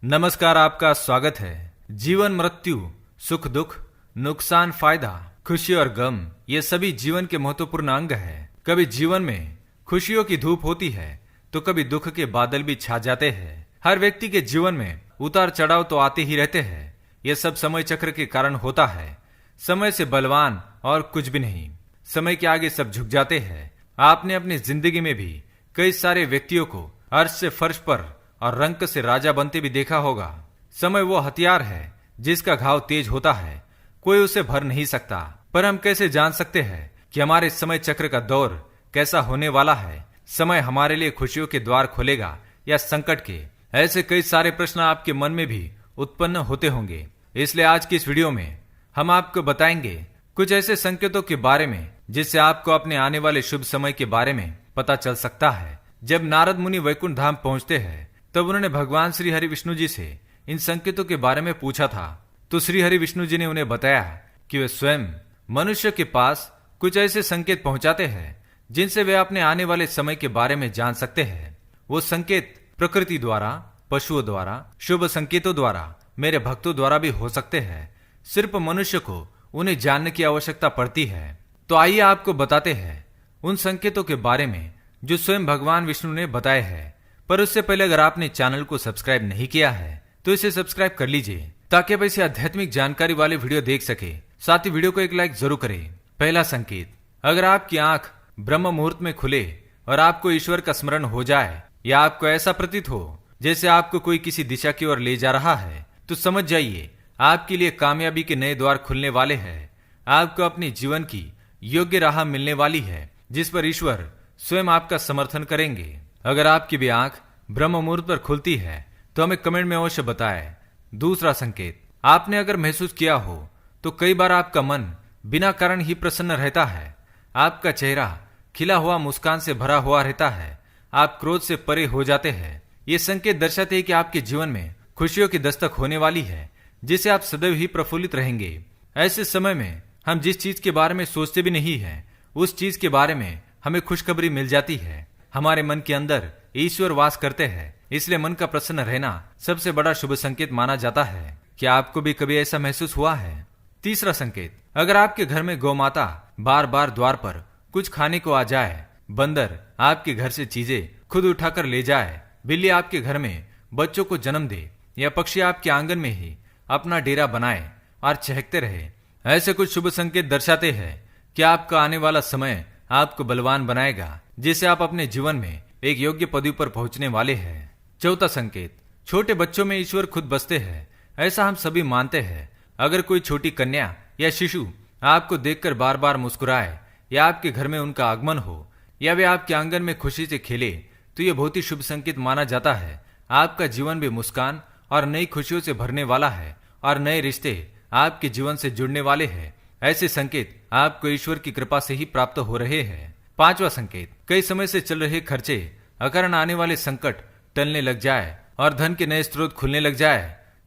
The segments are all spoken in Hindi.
नमस्कार, आपका स्वागत है। जीवन मृत्यु, सुख दुख, नुकसान फायदा, खुशी और गम, ये सभी जीवन के महत्वपूर्ण अंग है। कभी जीवन में खुशियों की धूप होती है तो कभी दुख के बादल भी छा जाते हैं। हर व्यक्ति के जीवन में उतार चढ़ाव तो आते ही रहते हैं। ये सब समय चक्र के कारण होता है। समय से बलवान और कुछ भी नहीं। समय के आगे सब झुक जाते हैं। आपने अपनी जिंदगी में भी कई सारे व्यक्तियों को अर्श से फर्श पर और रंक से राजा बनते भी देखा होगा। समय वो हथियार है जिसका घाव तेज होता है, कोई उसे भर नहीं सकता। पर हम कैसे जान सकते हैं कि हमारे समय चक्र का दौर कैसा होने वाला है? समय हमारे लिए खुशियों के द्वार खोलेगा या संकट के? ऐसे कई सारे प्रश्न आपके मन में भी उत्पन्न होते होंगे। इसलिए आज की इस वीडियो में हम आपको बताएंगे कुछ ऐसे संकेतों के बारे में जिससे आपको अपने आने वाले शुभ समय के बारे में पता चल सकता है। जब नारद मुनि वैकुंठ धाम पहुंचते हैं तब उन्होंने भगवान श्री हरि विष्णु जी से इन संकेतों के बारे में पूछा था। तो श्री हरि विष्णु जी ने उन्हें बताया कि वे स्वयं मनुष्य के पास कुछ ऐसे संकेत पहुंचाते हैं जिनसे वे अपने आने वाले समय के बारे में जान सकते हैं। वो संकेत प्रकृति द्वारा, पशुओं द्वारा, शुभ संकेतों द्वारा, मेरे भक्तों द्वारा भी हो सकते हैं। सिर्फ मनुष्य को उन्हें जानने की आवश्यकता पड़ती है। तो आइए आपको बताते हैं उन संकेतों के बारे में जो स्वयं भगवान विष्णु ने बताए हैं। पर उससे पहले अगर आपने चैनल को सब्सक्राइब नहीं किया है तो इसे सब्सक्राइब कर लीजिए ताकि आप ऐसी आध्यात्मिक जानकारी वाले वीडियो देख सके। साथ ही वीडियो को एक लाइक जरूर करें। पहला संकेत, अगर आपकी आंख ब्रह्म मुहूर्त में खुले और आपको ईश्वर का स्मरण हो जाए या आपको ऐसा प्रतीत हो जैसे आपको कोई किसी दिशा की ओर ले जा रहा है, तो समझ जाइए आपके लिए कामयाबी के नए द्वार खुलने वाले हैं। आपको अपने जीवन की योग्य राह मिलने वाली है जिस पर ईश्वर स्वयं आपका समर्थन करेंगे। अगर आपकी भी आंख ब्रह्म मुहूर्त पर खुलती है तो हमें कमेंट में अवश्य बताएं। दूसरा संकेत, आपने अगर महसूस किया हो तो कई बार आपका मन बिना कारण ही प्रसन्न रहता है। आपका चेहरा खिला हुआ मुस्कान से भरा हुआ रहता है। आप क्रोध से परे हो जाते हैं। ये संकेत दर्शाते हैं कि आपके जीवन में खुशियों की दस्तक होने वाली है जिससे आप सदैव ही प्रफुल्लित रहेंगे। ऐसे समय में हम जिस चीज के बारे में सोचते भी नहीं है उस चीज के बारे में हमें खुशखबरी मिल जाती है। हमारे मन के अंदर ईश्वर वास करते हैं, इसलिए मन का प्रसन्न रहना सबसे बड़ा शुभ संकेत माना जाता है। क्या आपको भी कभी ऐसा महसूस हुआ है? तीसरा संकेत, अगर आपके घर में गौ माता बार बार द्वार पर कुछ खाने को आ जाए, बंदर आपके घर से चीजें खुद उठाकर ले जाए, बिल्ली आपके घर में बच्चों को जन्म दे या पक्षी आपके आंगन में ही अपना डेरा बनाए और चहकते रहे, ऐसे कुछ शुभ संकेत दर्शाते हैं कि आपका आने वाला समय आपको बलवान बनाएगा जिससे आप अपने जीवन में एक योग्य पदवी पर पहुंचने वाले हैं। चौथा संकेत, छोटे बच्चों में ईश्वर खुद बसते हैं, ऐसा हम सभी मानते हैं। अगर कोई छोटी कन्या या शिशु आपको देखकर बार बार मुस्कुराए या आपके घर में उनका आगमन हो या वे आपके आंगन में खुशी से खेले तो ये बहुत ही शुभ संकेत माना जाता है। आपका जीवन भी मुस्कान और नई खुशियों से भरने वाला है और नए रिश्ते आपके जीवन से जुड़ने वाले हैं। ऐसे संकेत आपको ईश्वर की कृपा से ही प्राप्त हो रहे हैं। पांचवा संकेत, कई समय से चल रहे खर्चे, अकारण आने वाले संकट टलने लग जाए और धन के नए स्रोत खुलने लग जाए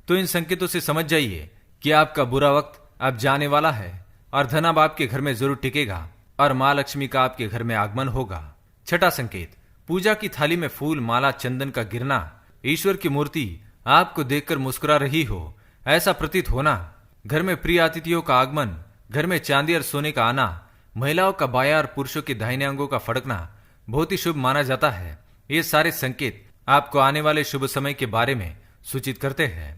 तो इन संकेतों से समझ जाइए कि आपका बुरा वक्त अब जाने वाला है और धन अब आपके घर में जरूर टिकेगा और माँ लक्ष्मी का आपके घर में आगमन होगा। छठा संकेत, पूजा की थाली में फूल, माला, चंदन का गिरना, ईश्वर की मूर्ति आपको देखकर मुस्कुरा रही हो ऐसा प्रतीत होना, घर में प्रिय अतिथियों का आगमन, घर में चांदी और सोने का आना, महिलाओं का बायां और पुरुषों के दाहिने अंगों का फड़कना बहुत ही शुभ माना जाता है। ये सारे संकेत आपको आने वाले शुभ समय के बारे में सूचित करते हैं।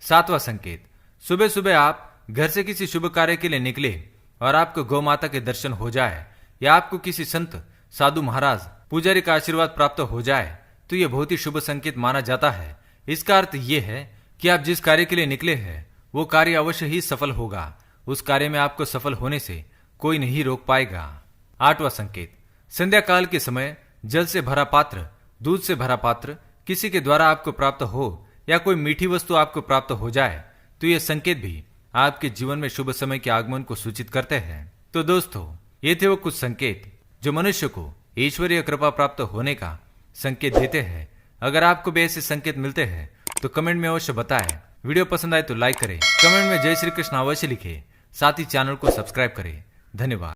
सातवां संकेत, सुबह सुबह आप घर से किसी शुभ कार्य के लिए निकले और आपको गौ माता के दर्शन हो जाए या आपको किसी संत, साधु महाराज, पुजारी का आशीर्वाद प्राप्त हो जाए तो ये बहुत ही शुभ संकेत माना जाता है। इसका अर्थ ये है कि आप जिस कार्य के लिए निकले हैं वो कार्य अवश्य ही सफल होगा। उस कार्य में आपको सफल होने से कोई नहीं रोक पाएगा। आठवां संकेत, संध्या काल के समय जल से भरा पात्र, दूध से भरा पात्र किसी के द्वारा आपको प्राप्त हो या कोई मीठी वस्तु आपको प्राप्त हो जाए तो ये संकेत भी आपके जीवन में शुभ समय के आगमन को सूचित करते हैं। तो दोस्तों, ये थे वो कुछ संकेत जो मनुष्य को ईश्वरीय कृपा प्राप्त होने का संकेत देते हैं। अगर आपको भी ऐसे संकेत मिलते हैं तो कमेंट में अवश्य बताएं। वीडियो पसंद आए तो लाइक करें, कमेंट में जय श्री कृष्ण अवश्य लिखें। साथ ही चैनल को सब्सक्राइब करें। धन्यवाद।